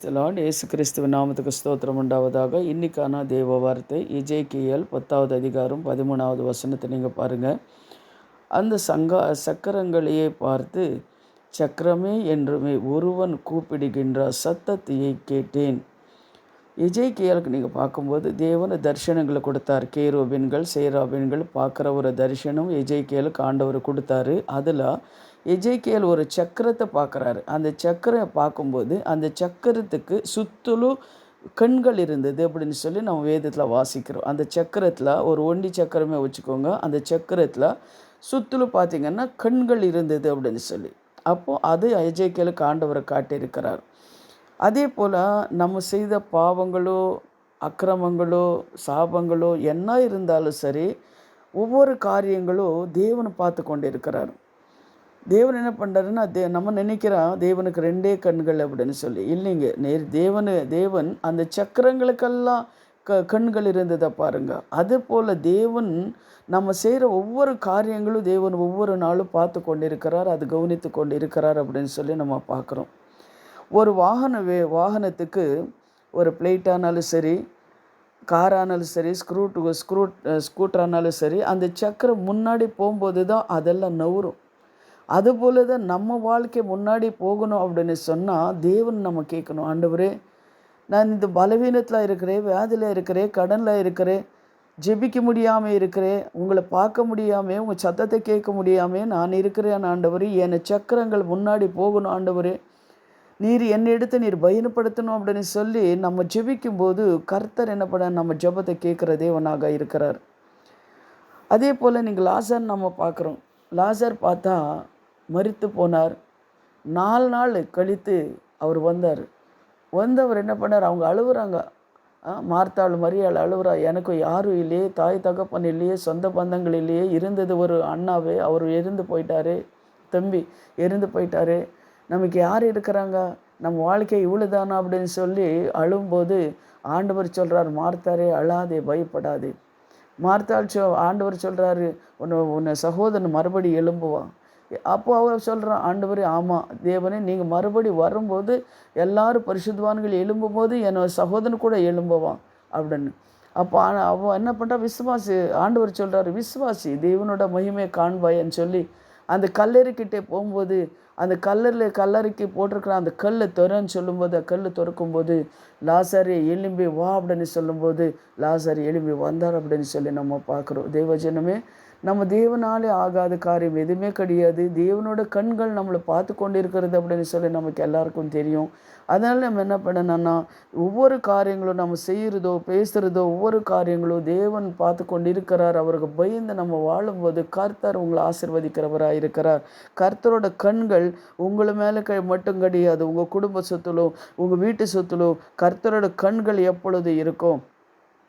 Lord இயேசு கிறிஸ்துவின் நாமத்துக்கு ஸ்தோத்திரம் உண்டாவதாக. இன்னைக்கான தேவ வார்த்தை எஜேக்கியேல் 10வது அதிகாரம் 13வது வசனத்தை நீங்கள் பாருங்கள். அந்த சக்கரங்களையே பார்த்து, சக்கரமே என்றுமே ஒருவன் கூப்பிடுகின்ற சத்தத்தையே கேட்டேன். எஜேக்கியேலுக்கு நீங்கள் பார்க்கும்போது தேவன் தரிசனங்களை கொடுத்தார். கேருபீன்கள் சேராபீன்கள் பார்க்குற ஒரு தரிசனம் எஜேக்கியேலுக்கு ஆண்டவர் கொடுத்தாரு. அதில் எஜேக்கியேல் ஒரு சக்கரத்தை பார்க்குறாரு. அந்த சக்கரம் பார்க்கும்போது அந்த சக்கரத்துக்கு சுற்றிலும் கண்கள் இருந்தது அப்படின்னு சொல்லி நம்ம வேதத்தில் வாசிக்கிறோம். அந்த சக்கரத்தில் ஒரு ஒண்டி சக்கரமே வச்சுக்கோங்க. அந்த சக்கரத்தில் சுற்றிலும் பார்த்திங்கன்னா கண்கள் இருந்தது அப்படின்னு சொல்லி, அப்போது அது எஜேக்கியேலுக்கு ஆண்டவரை காட்டியிருக்கிறார். அதே போல் நம்ம செய்த பாவங்களோ அக்கிரமங்களோ சாபங்களோ என்ன இருந்தாலும் சரி, ஒவ்வொரு காரியங்களும் தேவனை பார்த்து கொண்டு இருக்கிறார். தேவன் என்ன பண்ணுறாருன்னா, நம்ம நினைக்கிறோம் தேவனுக்கு ரெண்டே கண்கள் அப்படின்னு சொல்லி. இல்லைங்க, தேவன் அந்த சக்கரங்களுக்கெல்லாம் கண்கள் இருந்ததை பாருங்கள். அதே போல் தேவன் நம்ம செய்கிற ஒவ்வொரு காரியங்களும் தேவன் ஒவ்வொரு நாளும் பார்த்து கொண்டு இருக்கிறார், அது கவனித்து கொண்டு இருக்கிறார் அப்படின்னு சொல்லி நம்ம பார்க்குறோம். ஒரு வாகனத்துக்கு ஒரு பிளேட்டானாலும் சரி, காரானாலும் சரி, ஸ்கூட்டரானாலும் சரி, அந்த சக்கரம் முன்னாடி போகும்போது தான் அதெல்லாம் நவரும். அதுபோல தான் நம்ம வாழ்க்கை முன்னாடி போகணும் அப்படின்னு சொன்னால் தேவன் நம்ம கேட்கணும், ஆண்டவரே நான் இந்த பலவீனத்தில் இருக்கிறேன், வியாதியில் இருக்கிறேன், கடனில் இருக்கிறேன், ஜெபிக்க முடியாமல் இருக்கிறேன், உங்களை பார்க்க முடியாமல், உங்கள் சத்தத்தை கேட்க முடியாமல் நான் இருக்கிறேன் ஆண்டவரே, என் சக்கரங்கள் முன்னாடி போகணும் ஆண்டவரே, நீர் என்னை எடுத்து நீர் பயன்படுத்தணும் அப்படின்னு சொல்லி நம்ம ஜெபிக்கும்போது கர்த்தர் என்ன பண்ண நம்ம ஜெபத்தை கேட்குற தேவனாக இருக்கிறார். அதே போல் நீங்கள் லாசர் நம்ம பார்க்குறோம். லாசர் பார்த்தா மரித்து போனார். 4 நாள் கழித்து அவர் வந்தவர் என்ன பண்ணார், அவங்க அழுகுறாங்க. மார்த்தாள் மரியாள் அழுகுறா, எனக்கு யாரும் இல்லையே, தாய் தகப்பன் இல்லையே, சொந்த பந்தங்கள் இல்லையே, இருந்தது ஒரு அண்ணாவே, அவர் இறந்து போயிட்டாரு, தம்பி இறந்து போயிட்டாரு, நமக்கு யார் இருக்கிறாங்க, நம்ம வாழ்க்கை இவ்வளோதானா அப்படின்னு சொல்லி அழும்போது ஆண்டவர் சொல்கிறார், மார்த்தாரே அழாதே, பயப்படாதே. மார்த்தாள் ஆண்டவர் சொல்கிறாரு, உன்னை சகோதரன் மறுபடி எழும்புவான். அப்போது அவர் சொல்கிறான், ஆண்டவரே ஆமாம் தேவனே, நீங்கள் மறுபடி வரும்போது எல்லாரும் பரிசுத்தவான்கள் எழும்பும்போது என்னோட சகோதரன் கூட எழும்புவான் அப்படின்னு. அப்போ அவன் என்ன பண்ணுறா, விசுவாசி. ஆண்டவர் சொல்கிறாரு, விசுவாசி, தேவனோட மகிமையை காண்பாயன்னு சொல்லி அந்த கல்லறைக்கிட்டே போகும்போது அந்த கல்லறைக்கு போட்டிருக்கிற அந்த கல்லை திறன்னு சொல்லும்போது கல் திறக்கும்போது லாசரு எழும்பி வா அப்படின்னு சொல்லும்போது லாசரு எழும்பி வந்தார் அப்படின்னு சொல்லி நம்ம பார்க்குறோம். தேவஜனமே, நம்ம தேவனாலே ஆகாத காரியம் எதுவுமே கிடையாது. தேவனோட கண்கள் நம்மளை பார்த்து கொண்டு இருக்கிறது அப்படின்னு சொல்லி நமக்கு எல்லாருக்கும் தெரியும். அதனால் நம்ம என்ன பண்ணணும்னா, ஒவ்வொரு காரியங்களும் நம்ம செய்கிறதோ பேசுகிறதோ ஒவ்வொரு காரியங்களும் தேவன் பார்த்து கொண்டு இருக்கிறார். அவருக்கு பயந்து நம்ம வாழும்போது கர்த்தர் உங்களை ஆசீர்வதிக்கிறவராக இருக்கிறார். கர்த்தரோட கண்கள் உங்களை மேலே மட்டும் கிடையாது, உங்கள் குடும்ப சொத்துலோ உங்கள் வீட்டு சொத்துலோ கர்த்தரோட கண்கள் எப்பொழுது இருக்கும்.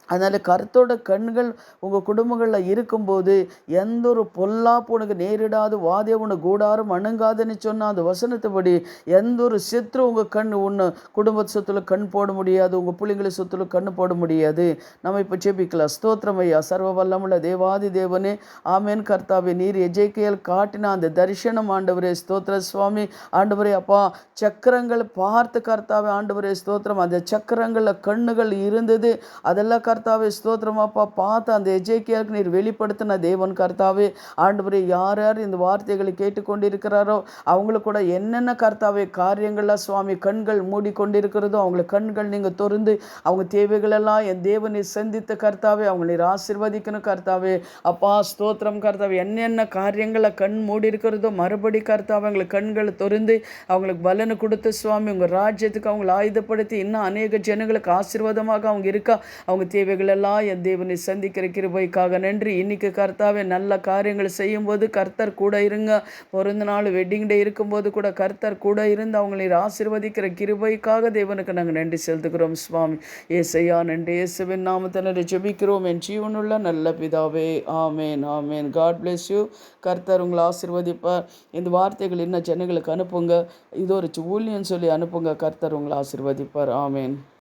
அதனால் கர்த்தரோட கண்கள் உங்கள் குடும்பங்களில் இருக்கும்போது எந்த ஒரு பொல்லாப்பு உனக்கு நேரிடாது, வாதே உனக்கு கூடாரும் அணுங்காதுன்னு சொன்னால் அந்த வசனத்தைப்படி எந்த ஒரு சத்ரு உங்கள் உன்னை குடும்ப சொத்துல கண் போட முடியாது, உங்கள் பிள்ளைங்களை சொத்துல கண் போட முடியாது. நம்ம இப்போ ஜெபிக்கலாம். ஸ்தோத்திரம் ஐயா, சர்வ வல்லமுள்ள தேவாதி தேவனே, ஆமேன் கர்த்தாவே, நீர் எஜேக்கியேல் காட்டின அந்த தரிசனம் ஆண்டவரே, ஸ்தோத்திர சுவாமி. ஆண்டவரே அப்பா, சக்கரங்கள் பார்த்து கர்த்தாவே, ஆண்டவரே ஸ்தோத்திரம், அந்த சக்கரங்களில் கண்ணுகள் இருந்தது, அதெல்லாம் கர்த்தாவே ஸ்தோத்திரமாப்பா பார்த்து அந்த எஜேக்கியேலுக்கு நீர் வெளிப்படுத்தின தேவன் கர்த்தாவே. ஆண்டவரே, யார் யார் இந்த வார்த்தைகளை கேட்டுக்கொண்டிருக்கிறாரோ அவங்களுக்கு கூட என்னென்ன கர்த்தாவே காரியங்கள்லாம் சுவாமி கண்கள் மூடிக்கொண்டிருக்கிறதோ அவங்களை கண்கள் நீங்கள் திறந்து அவங்க தேவைகளெல்லாம் என் தேவனை சந்தித்த கர்த்தாவே அவங்க நீர் ஆசீர்வதிக்கணும் கர்த்தாவே. அப்பா ஸ்தோத்திரம் கர்த்தாவே, என்னென்ன காரியங்களை கண் மூடி இருக்கிறதோ மறுபடி கர்த்தாவே அவங்களுக்கு கண்களை திறந்து அவங்களுக்கு பலனை கொடுத்த சுவாமி உங்கள் ராஜ்யத்துக்கு அவங்களை ஆயுதப்படுத்தி இன்னும் அநேக ஜனங்களுக்கு ஆசீர்வாதமாக அவங்க இருக்கா. அவங்க தேவைகளெல்லாம் என் தேவனை சந்திக்கிற கிருபைக்காக நன்றி. இன்னைக்கு கர்த்தாவே நல்ல காரியங்கள் செய்யும்போது கர்த்தர் கூட இருங்க. பிறந்த நாள் வெட்டிங் டே இருக்கும்போது கூட கர்த்தர் கூட இருந்து அவங்களை ஆசீர்வதிக்கிற கிருபைக்காக தேவனுக்கு நாங்கள் நன்றி செலுத்துகிறோம் சுவாமி. ஏசையா நன்றி. இயேசுவின் நாமத்தினாலே ஜெபிக்கிறோம் என் ஜீவனுள்ள நல்ல பிதாவே, ஆமேன் ஆமேன். God bless you. கர்த்தர் உங்களை ஆசீர்வதிப்பார். இந்த வார்த்தைகள் இன்னும் ஜனங்களுக்கு அனுப்புங்க, இது ஒரு ஊழியன்னு சொல்லி அனுப்புங்க. கர்த்தர் உங்களை ஆசீர்வதிப்பார். ஆமேன்.